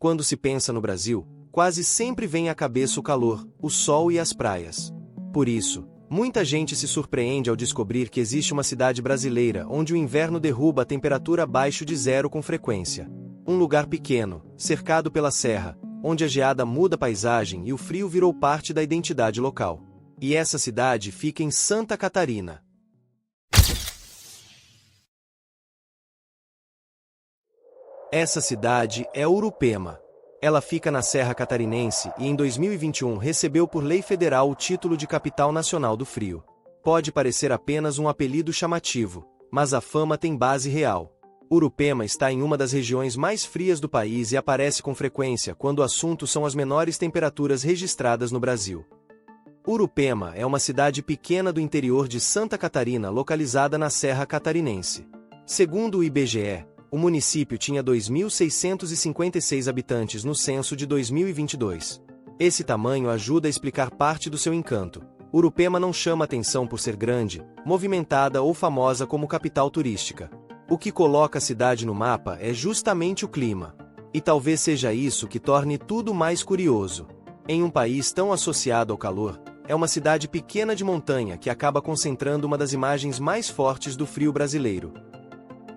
Quando se pensa no Brasil, quase sempre vem à cabeça o calor, o sol e as praias. Por isso, muita gente se surpreende ao descobrir que existe uma cidade brasileira onde o inverno derruba a temperatura abaixo de zero com frequência. Um lugar pequeno, cercado pela serra, onde a geada muda a paisagem e o frio virou parte da identidade local. E essa cidade fica em Santa Catarina. Essa cidade é Urupema. Ela fica na Serra Catarinense e em 2021 recebeu por lei federal o título de Capital Nacional do Frio. Pode parecer apenas um apelido chamativo, mas a fama tem base real. Urupema está em uma das regiões mais frias do país e aparece com frequência quando o assunto são as menores temperaturas registradas no Brasil. Urupema é uma cidade pequena do interior de Santa Catarina localizada na Serra Catarinense. Segundo o IBGE, o município tinha 2.656 habitantes no censo de 2022. Esse tamanho ajuda a explicar parte do seu encanto. Urupema não chama atenção por ser grande, movimentada ou famosa como capital turística. O que coloca a cidade no mapa é justamente o clima. E talvez seja isso que torne tudo mais curioso. Em um país tão associado ao calor, é uma cidade pequena de montanha que acaba concentrando uma das imagens mais fortes do frio brasileiro.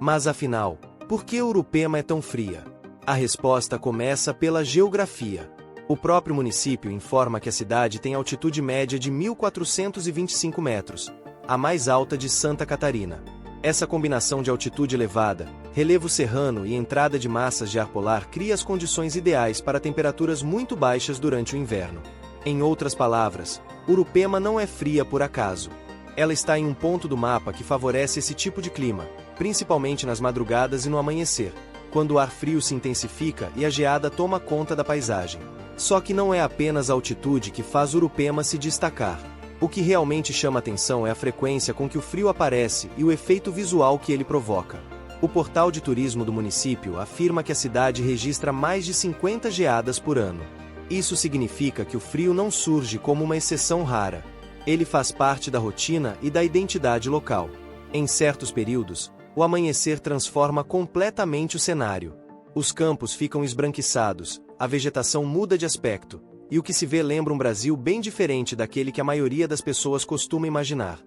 Mas afinal, por que Urupema é tão fria? A resposta começa pela geografia. O próprio município informa que a cidade tem altitude média de 1.425 metros, a mais alta de Santa Catarina. Essa combinação de altitude elevada, relevo serrano e entrada de massas de ar polar cria as condições ideais para temperaturas muito baixas durante o inverno. Em outras palavras, Urupema não é fria por acaso. Ela está em um ponto do mapa que favorece esse tipo de clima, principalmente nas madrugadas e no amanhecer, quando o ar frio se intensifica e a geada toma conta da paisagem. Só que não é apenas a altitude que faz Urupema se destacar. O que realmente chama atenção é a frequência com que o frio aparece e o efeito visual que ele provoca. O portal de turismo do município afirma que a cidade registra mais de 50 geadas por ano. Isso significa que o frio não surge como uma exceção rara. Ele faz parte da rotina e da identidade local. Em certos períodos, o amanhecer transforma completamente o cenário. Os campos ficam esbranquiçados, a vegetação muda de aspecto, e o que se vê lembra um Brasil bem diferente daquele que a maioria das pessoas costuma imaginar.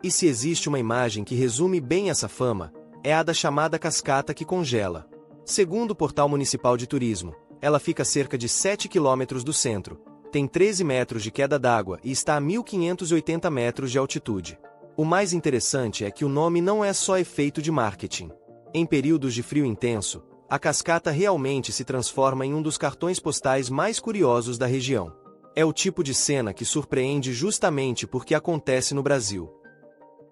E se existe uma imagem que resume bem essa fama, é a da chamada cascata que congela. Segundo o Portal Municipal de Turismo, ela fica a cerca de 7 quilômetros do centro, tem 13 metros de queda d'água e está a 1.580 metros de altitude. O mais interessante é que o nome não é só efeito de marketing. Em períodos de frio intenso, a cascata realmente se transforma em um dos cartões postais mais curiosos da região. É o tipo de cena que surpreende justamente porque acontece no Brasil.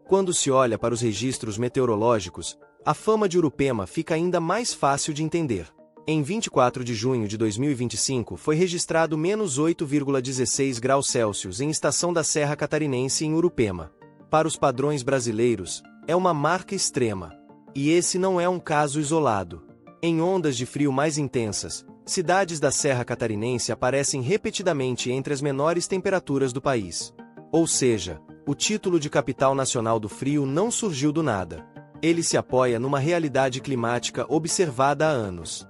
Quando se olha para os registros meteorológicos, a fama de Urupema fica ainda mais fácil de entender. Em 24 de junho de 2025 foi registrado menos 8,16 graus Celsius em estação da Serra Catarinense em Urupema. Para os padrões brasileiros, é uma marca extrema. E esse não é um caso isolado. Em ondas de frio mais intensas, cidades da Serra Catarinense aparecem repetidamente entre as menores temperaturas do país. Ou seja, o título de Capital Nacional do Frio não surgiu do nada. Ele se apoia numa realidade climática observada há anos.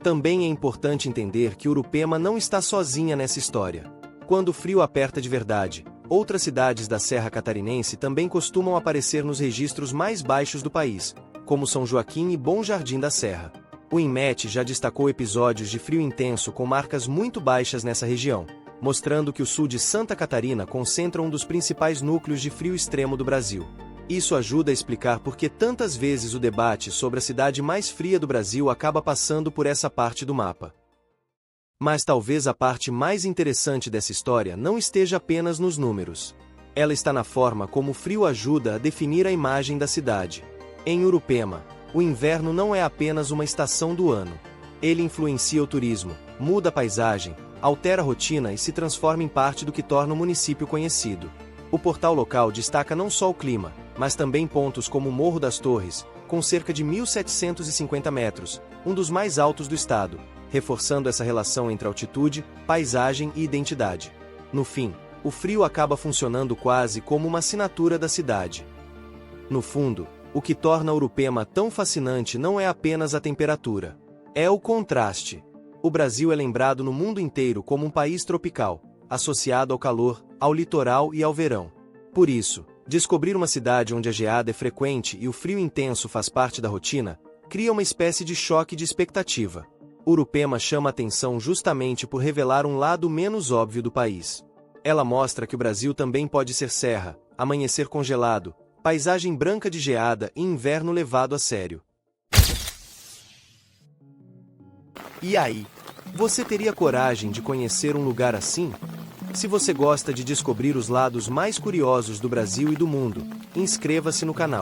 Também é importante entender que Urupema não está sozinha nessa história. Quando o frio aperta de verdade, outras cidades da Serra Catarinense também costumam aparecer nos registros mais baixos do país, como São Joaquim e Bom Jardim da Serra. O INMET já destacou episódios de frio intenso com marcas muito baixas nessa região, mostrando que o sul de Santa Catarina concentra um dos principais núcleos de frio extremo do Brasil. Isso ajuda a explicar por que tantas vezes o debate sobre a cidade mais fria do Brasil acaba passando por essa parte do mapa. Mas talvez a parte mais interessante dessa história não esteja apenas nos números. Ela está na forma como o frio ajuda a definir a imagem da cidade. Em Urupema, o inverno não é apenas uma estação do ano. Ele influencia o turismo, muda a paisagem, altera a rotina e se transforma em parte do que torna o município conhecido. O portal local destaca não só o clima, mas também pontos como o Morro das Torres, com cerca de 1.750 metros, um dos mais altos do estado, reforçando essa relação entre altitude, paisagem e identidade. No fim, o frio acaba funcionando quase como uma assinatura da cidade. No fundo, o que torna Urupema tão fascinante não é apenas a temperatura. É o contraste. O Brasil é lembrado no mundo inteiro como um país tropical, associado ao calor, ao litoral e ao verão. Por isso, descobrir uma cidade onde a geada é frequente e o frio intenso faz parte da rotina, cria uma espécie de choque de expectativa. Urupema chama atenção justamente por revelar um lado menos óbvio do país. Ela mostra que o Brasil também pode ser serra, amanhecer congelado, paisagem branca de geada e inverno levado a sério. E aí, você teria coragem de conhecer um lugar assim? Se você gosta de descobrir os lados mais curiosos do Brasil e do mundo, inscreva-se no canal.